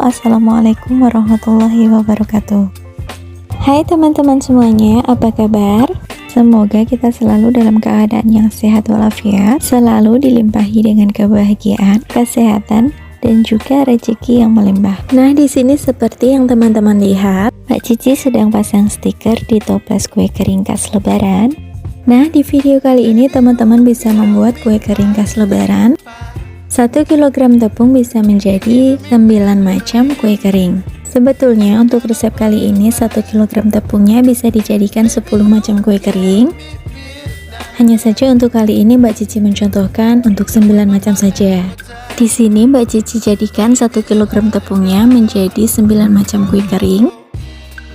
Assalamualaikum warahmatullahi wabarakatuh. Hai teman-teman semuanya, apa kabar? Semoga kita selalu dalam keadaan yang sehat walafiat, selalu dilimpahi dengan kebahagiaan, kesehatan, dan juga rezeki yang melimpah. Nah, di sini seperti yang teman-teman lihat, Mbak Cici sedang pasang stiker di toples kue kering khas lebaran. Nah, di video kali ini teman-teman bisa membuat kue kering khas lebaran. 1 kg tepung bisa menjadi 9 macam kue kering. Sebetulnya untuk resep kali ini 1 kg tepungnya bisa dijadikan 10 macam kue kering. Hanya saja untuk kali ini Mbak Cici mencontohkan untuk 9 macam saja. Di sini Mbak Cici jadikan 1 kg tepungnya menjadi 9 macam kue kering.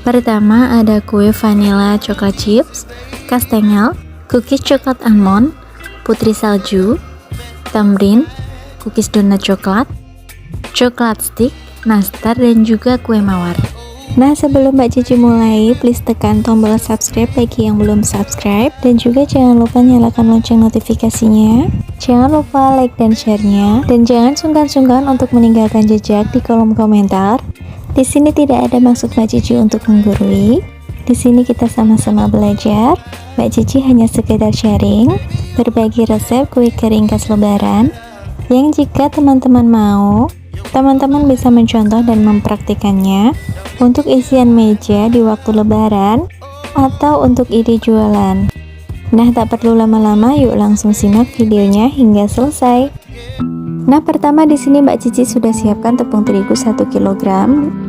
Pertama ada kue vanilla coklat chips, kastengel, cookies coklat almond, putri salju, tamrin, cookies donat coklat, coklat stick, nastar, dan juga kue mawar. Nah, sebelum Mbak Cici mulai, please tekan tombol subscribe bagi yang belum subscribe, dan juga jangan lupa nyalakan lonceng notifikasinya. Jangan lupa like dan share-nya, dan jangan sungkan-sungkan untuk meninggalkan jejak di kolom komentar. Di sini tidak ada maksud Mbak Cici untuk menggurui. Di sini kita sama-sama belajar. Mbak Cici hanya sekedar sharing, berbagi resep kue kering khas lebaran, yang jika teman-teman mau, teman-teman bisa mencontoh dan mempraktikannya untuk isian meja di waktu lebaran atau untuk ide jualan. Nah, tak perlu lama-lama, yuk langsung simak videonya hingga selesai. Nah, pertama di sini Mbak Cici sudah siapkan tepung terigu 1 kg.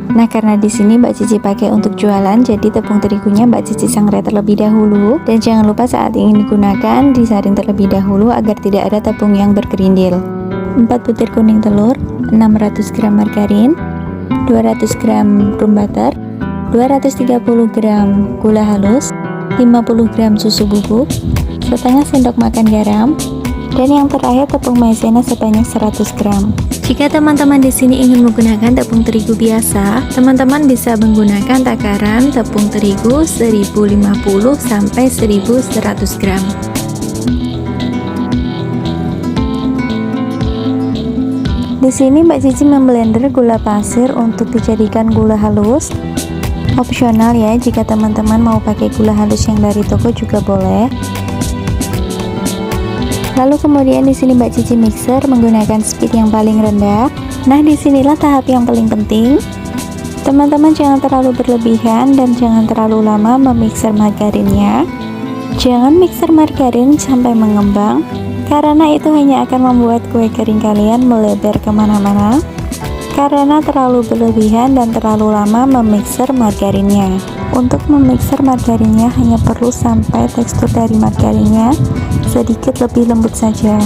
Nah, karena di sini Mbak Cici pakai untuk jualan, jadi tepung terigunya Mbak Cici sangrai terlebih dahulu, dan jangan lupa saat ingin digunakan disaring terlebih dahulu agar tidak ada tepung yang berkerindil. 4 butir kuning telur, 600 gram margarin, 200 gram room butter, 230 gram gula halus, 50 gram susu bubuk, setengah sendok makan garam, dan yang terakhir tepung maizena sebanyak 100 gram. Jika teman-teman di sini ingin menggunakan tepung terigu biasa, teman-teman bisa menggunakan takaran tepung terigu 1050 sampai 1100 gram. Di sini Mbak Cici memblender gula pasir untuk dijadikan gula halus. Opsional ya, jika teman-teman mau pakai gula halus yang dari toko juga boleh. Lalu kemudian di sini Mbak Cici mixer menggunakan speed yang paling rendah. Nah, disinilah tahap yang paling penting. Teman-teman jangan terlalu berlebihan dan jangan terlalu lama memixer margarinnya. Jangan mixer margarin sampai mengembang, karena itu hanya akan membuat kue kering kalian melebar kemana-mana. Karena terlalu berlebihan dan terlalu lama memixer margarinnya. Untuk memixer margarinnya hanya perlu sampai tekstur dari margarinnya sedikit lebih lembut saja.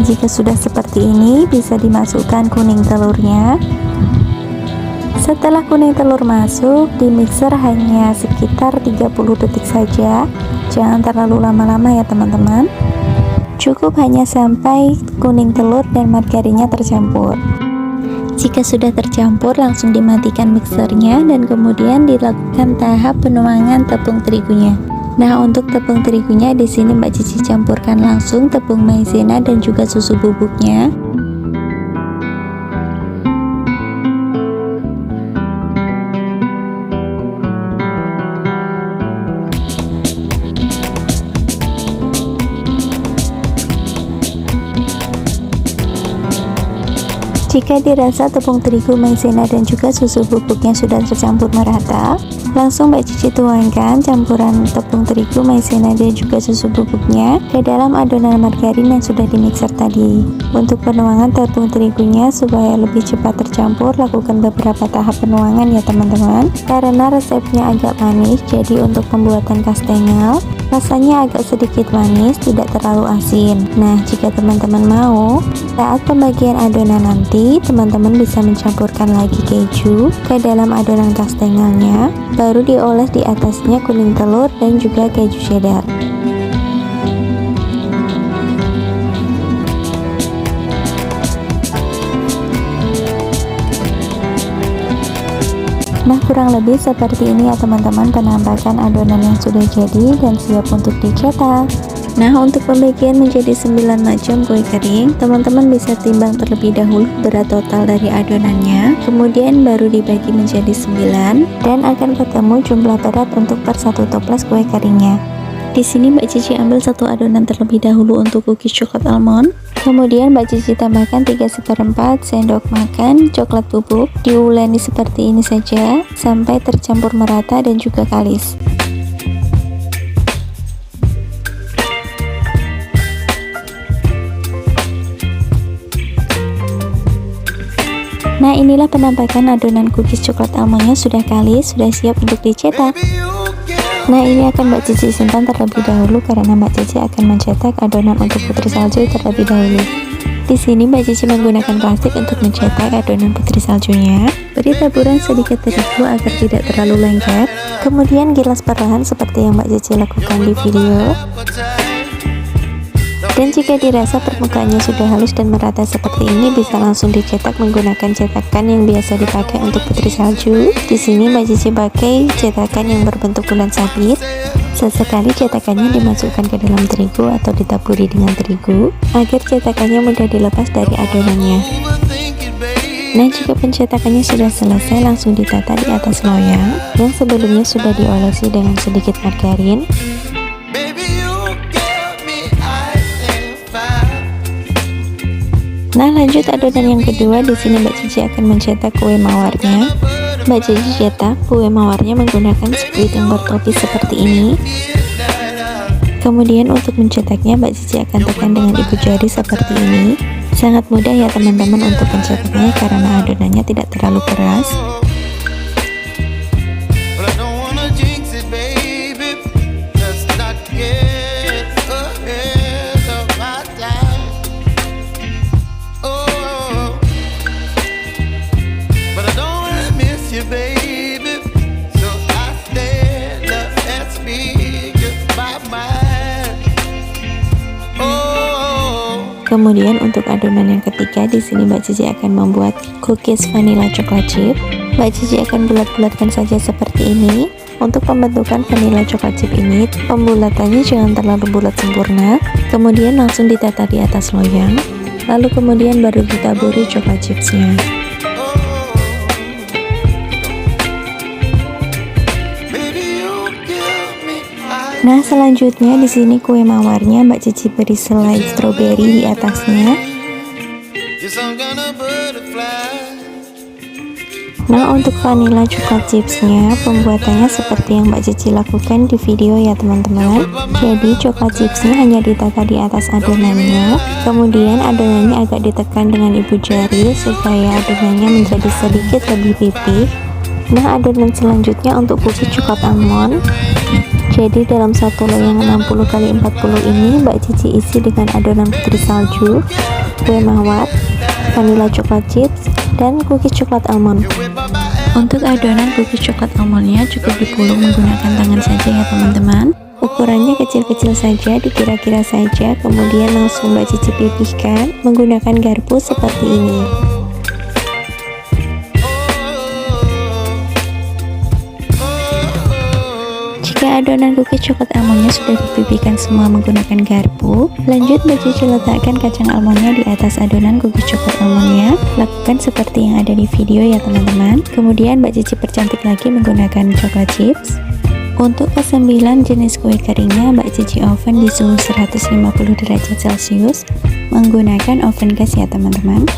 Jika sudah seperti ini, bisa dimasukkan kuning telurnya. Setelah kuning telur masuk, di mixer hanya sekitar 30 detik saja. Jangan terlalu lama-lama ya teman-teman. Cukup hanya sampai kuning telur dan margarinnya tercampur. Jika sudah tercampur, langsung dimatikan mixernya dan kemudian dilakukan tahap penuangan tepung terigunya. Nah, untuk tepung terigunya di sini Mbak Cici campurkan langsung tepung maizena dan juga susu bubuknya. Jika dirasa tepung terigu, maizena, dan juga susu bubuknya sudah tercampur merata, langsung Mbak Cici tuangkan campuran tepung terigu, maizena, dan juga susu bubuknya ke dalam adonan margarin yang sudah dimixer tadi. Untuk penuangan tepung terigunya supaya lebih cepat tercampur, lakukan beberapa tahap penuangan ya teman-teman. Karena resepnya agak manis, jadi untuk pembuatan kastengel rasanya agak sedikit manis, tidak terlalu asin. Nah, jika teman-teman mau, saat pembagian adonan nanti, teman-teman bisa mencampurkan lagi keju ke dalam adonan kastengelnya, baru dioles di atasnya kuning telur dan juga keju cheddar. Nah, kurang lebih seperti ini ya teman-teman penampakan adonan yang sudah jadi dan siap untuk dicetak. Nah, untuk pembagian menjadi 9 macam kue kering, teman-teman bisa timbang terlebih dahulu berat total dari adonannya, kemudian baru dibagi menjadi 9 dan akan ketemu jumlah berat untuk per satu toples kue keringnya. Di sini Mbak Cici ambil satu adonan terlebih dahulu untuk cookies coklat almond. Kemudian Mbak Cici tambahkan 3/4 sendok makan coklat bubuk. Diuleni seperti ini saja sampai tercampur merata dan juga kalis. Nah, inilah penampakan adonan cookies coklat almondnya sudah kalis, sudah siap untuk dicetak. Nah, ini akan Mbak Cici simpan terlebih dahulu karena Mbak Cici akan mencetak adonan untuk putri salju terlebih dahulu. Di sini Mbak Cici menggunakan plastik untuk mencetak adonan putri saljunya. Beri taburan sedikit terigu agar tidak terlalu lengket. Kemudian gilas perlahan seperti yang Mbak Cici lakukan di video. Dan jika dirasa permukaannya sudah halus dan merata seperti ini, bisa langsung dicetak menggunakan cetakan yang biasa dipakai untuk putri salju. Di sini Mbak Cici pakai cetakan yang berbentuk bulan sabit. Sesekali cetakannya dimasukkan ke dalam terigu atau ditaburi dengan terigu agar cetakannya mudah dilepas dari adonannya. Nah, jika pencetakannya sudah selesai, langsung ditata di atas loyang yang sebelumnya sudah diolesi dengan sedikit margarin. Nah, lanjut adonan yang kedua. Di sini Mbak Cici akan mencetak kue mawarnya. Mbak Cici cetak kue mawarnya menggunakan squid yang bertopi seperti ini. Kemudian untuk mencetaknya Mbak Cici akan tekan dengan ibu jari seperti ini. Sangat mudah ya teman-teman untuk mencetaknya karena adonannya tidak terlalu keras. Kemudian untuk adonan yang ketiga, di sini Mbak Cici akan membuat cookies vanilla coklat chip. Mbak Cici akan bulat-bulatkan saja seperti ini. Untuk pembentukan vanilla coklat chip ini, pembulatannya jangan terlalu bulat sempurna. Kemudian langsung ditata di atas loyang. Lalu kemudian baru ditaburi coklat chipsnya. Nah, selanjutnya di sini kue mawarnya Mbak Cici beri selai stroberi di atasnya. Nah, untuk vanilla coklat chipsnya pembuatannya seperti yang Mbak Cici lakukan di video ya teman-teman. Jadi coklat chipsnya hanya ditata di atas adonannya, kemudian adonannya agak ditekan dengan ibu jari supaya adonannya menjadi sedikit lebih pipih. Nah, adonan selanjutnya untuk cookies coklat almond. Jadi dalam satu loyang 60 x 40 ini Mbak Cici isi dengan adonan putri salju, kue mawar, vanilla coklat chips, dan cookies coklat almond. Untuk adonan cookies coklat almondnya cukup dipulung menggunakan tangan saja ya teman-teman. Ukurannya kecil-kecil saja, dikira-kira saja, kemudian langsung Mbak Cici pipihkan menggunakan garpu seperti ini. Jika adonan cookies coklat almondnya sudah dipipihkan semua menggunakan garpu, lanjut Mbak Cici letakkan kacang almondnya di atas adonan cookies coklat almondnya. Lakukan seperti yang ada di video ya teman-teman. Kemudian Mbak Cici percantik lagi menggunakan coklat chips. Untuk ke-9 jenis kue keringnya Mbak Cici oven di suhu 150 derajat celcius menggunakan oven gas ya teman-teman.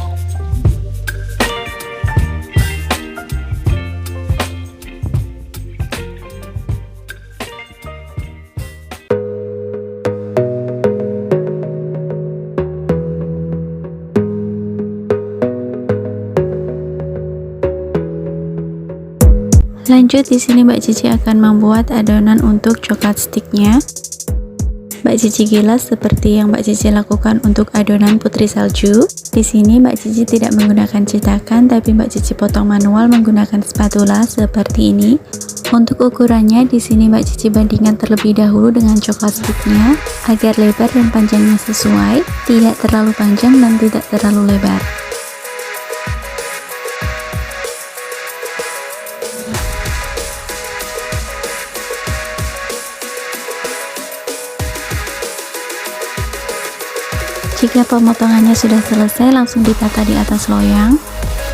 Lanjut di sini Mbak Cici akan membuat adonan untuk coklat sticknya. Mbak Cici gilas seperti yang Mbak Cici lakukan untuk adonan putri salju. Di sini Mbak Cici tidak menggunakan cetakan, tapi Mbak Cici potong manual menggunakan spatula seperti ini. Untuk ukurannya di sini Mbak Cici bandingkan terlebih dahulu dengan coklat sticknya agar lebar dan panjangnya sesuai, tidak terlalu panjang dan tidak terlalu lebar. Jika pemotongannya sudah selesai, langsung ditata di atas loyang.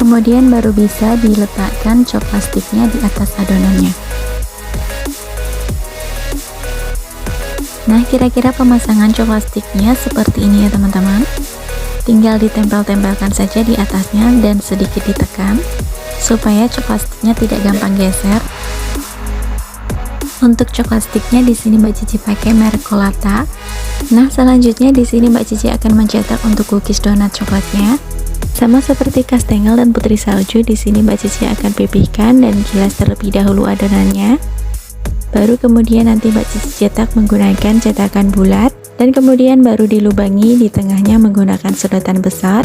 Kemudian baru bisa diletakkan coklat sticknya di atas adonannya. Nah, kira-kira pemasangan coklat sticknya seperti ini ya teman-teman. Tinggal ditempel-tempelkan saja di atasnya dan sedikit ditekan supaya coklat sticknya tidak gampang geser. Untuk coklat sticknya di sini Mbak Cici pakai merek Colata. Nah, selanjutnya di sini Mbak Cici akan mencetak untuk cookies donat coklatnya. Sama seperti kastengel dan putri salju, di sini Mbak Cici akan pipihkan dan gilas terlebih dahulu adonannya. Baru kemudian nanti Mbak Cici cetak menggunakan cetakan bulat dan kemudian baru dilubangi di tengahnya menggunakan sedotan besar.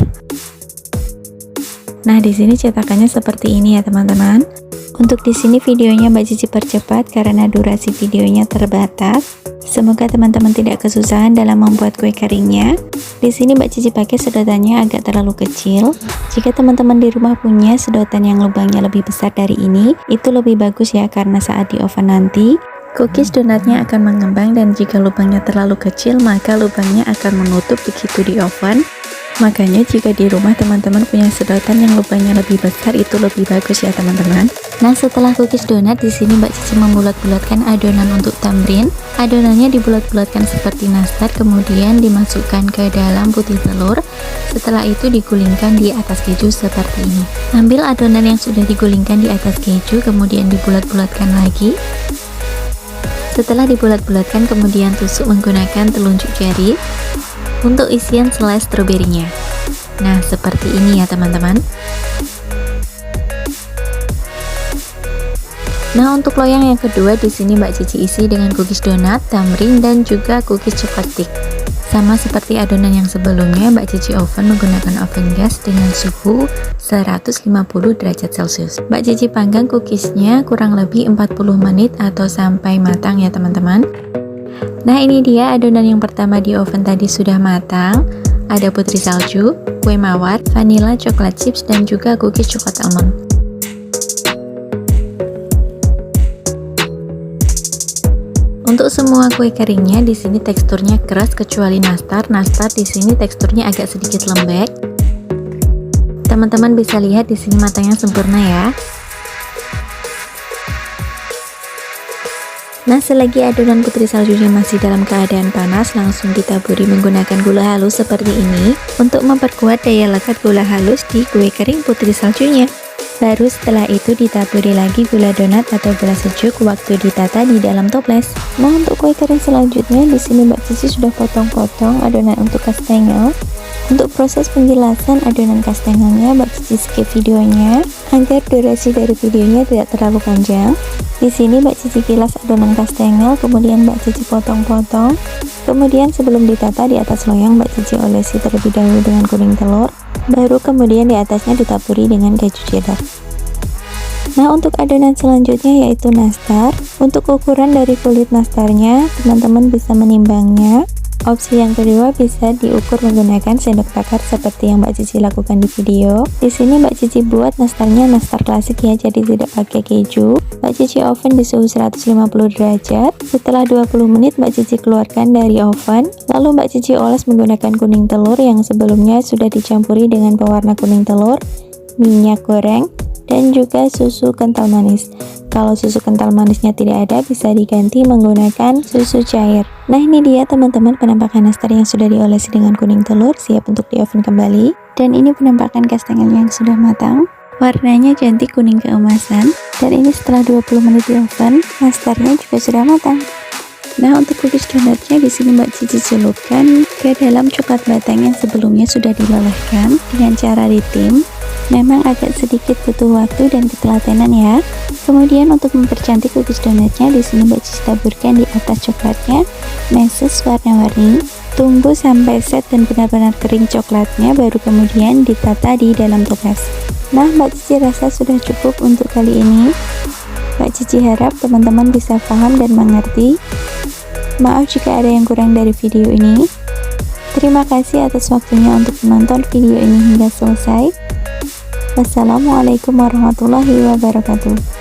Nah, di sini cetakannya seperti ini ya teman-teman. Untuk di sini videonya Mbak Cici percepat karena durasi videonya terbatas. Semoga teman-teman tidak kesusahan dalam membuat kue keringnya. Di sini Mbak Cici pakai sedotannya agak terlalu kecil. Jika teman-teman di rumah punya sedotan yang lubangnya lebih besar dari ini, itu lebih bagus ya, karena saat di oven nanti cookies donatnya akan mengembang, dan jika lubangnya terlalu kecil maka lubangnya akan menutup begitu di oven. Makanya jika di rumah teman-teman punya sedotan yang lubangnya lebih besar, itu lebih bagus ya teman-teman. Nah, setelah cookies donat, di sini Mbak Cici membulat-bulatkan adonan untuk tamrin. Adonannya dibulat-bulatkan seperti nastar, kemudian dimasukkan ke dalam putih telur. Setelah itu digulingkan di atas keju seperti ini. Ambil adonan yang sudah digulingkan di atas keju, kemudian dibulat-bulatkan lagi. Setelah dibulat-bulatkan, kemudian tusuk menggunakan telunjuk jari untuk isian selai stroberinya. Nah, seperti ini ya teman-teman. Nah, untuk loyang yang kedua di sini Mbak Cici isi dengan cookies donat, tamrin, dan juga cookies coklat stick. Sama seperti adonan yang sebelumnya, Mbak Cici oven menggunakan oven gas dengan suhu 150 derajat Celcius. Mbak Cici panggang cookiesnya kurang lebih 40 menit atau sampai matang ya teman-teman. Nah, ini dia adonan yang pertama di oven tadi sudah matang. Ada putri salju, kue mawar, vanilla, coklat chips, dan juga cookies coklat almond. Untuk semua kue keringnya di sini teksturnya keras kecuali nastar. Nastar di sini teksturnya agak sedikit lembek. Teman-teman bisa lihat di sini matangnya sempurna ya. Nah, selagi adonan putri saljunya masih dalam keadaan panas, langsung ditaburi menggunakan gula halus seperti ini untuk memperkuat daya lekat gula halus di kue kering putri saljunya. Baru setelah itu ditaburi lagi gula donat atau gula sejuk waktu ditata di dalam toples. Nah, untuk kue kering selanjutnya di sini Mbak Cici sudah potong-potong adonan untuk kastengel. Untuk proses penjelasan adonan kastengelnya Mbak Cici skip videonya agar durasi dari videonya tidak terlalu panjang. Di sini Mbak Cici kilas adonan kastengel, kemudian Mbak Cici potong-potong. Kemudian sebelum ditata di atas loyang Mbak Cici olesi terlebih dahulu dengan kuning telur. Baru kemudian di atasnya ditaburi dengan keju cheddar. Nah, untuk adonan selanjutnya yaitu nastar. Untuk ukuran dari kulit nastarnya, teman-teman bisa menimbangnya. Opsi yang kedua bisa diukur menggunakan sendok takar seperti yang Mbak Cici lakukan di video. Di sini Mbak Cici buat nastarnya nastar klasik ya, jadi tidak pakai keju. Mbak Cici oven di suhu 150 derajat. Setelah 20 menit Mbak Cici keluarkan dari oven. Lalu Mbak Cici oles menggunakan kuning telur yang sebelumnya sudah dicampuri dengan pewarna kuning telur, minyak goreng, dan juga susu kental manis. Kalau susu kental manisnya tidak ada, bisa diganti menggunakan susu cair. Nah, ini dia teman-teman penampakan nastar yang sudah diolesi dengan kuning telur, siap untuk di oven kembali. Dan ini penampakan kastengelnya yang sudah matang. Warnanya cantik kuning keemasan. Dan ini setelah 20 menit di oven, nastarnya juga sudah matang. Nah, untuk cookies donatnya di sini Mbak Cici celupkan ke dalam coklat batang yang sebelumnya sudah dilelehkan dengan cara ditim. Memang agak sedikit butuh waktu dan ketelatenan ya. Kemudian untuk mempercantik cookies donatnya di sini Mbak Cici taburkan di atas coklatnya meses warna-warni. Tunggu sampai set dan benar-benar kering coklatnya, baru kemudian ditata di dalam toples. Nah, Mbak Cici rasa sudah cukup untuk kali ini. Mbak Cici harap teman-teman bisa paham dan mengerti. Maaf jika ada yang kurang dari video ini. Terima kasih atas waktunya untuk menonton video ini hingga selesai. Wassalamualaikum warahmatullahi wabarakatuh.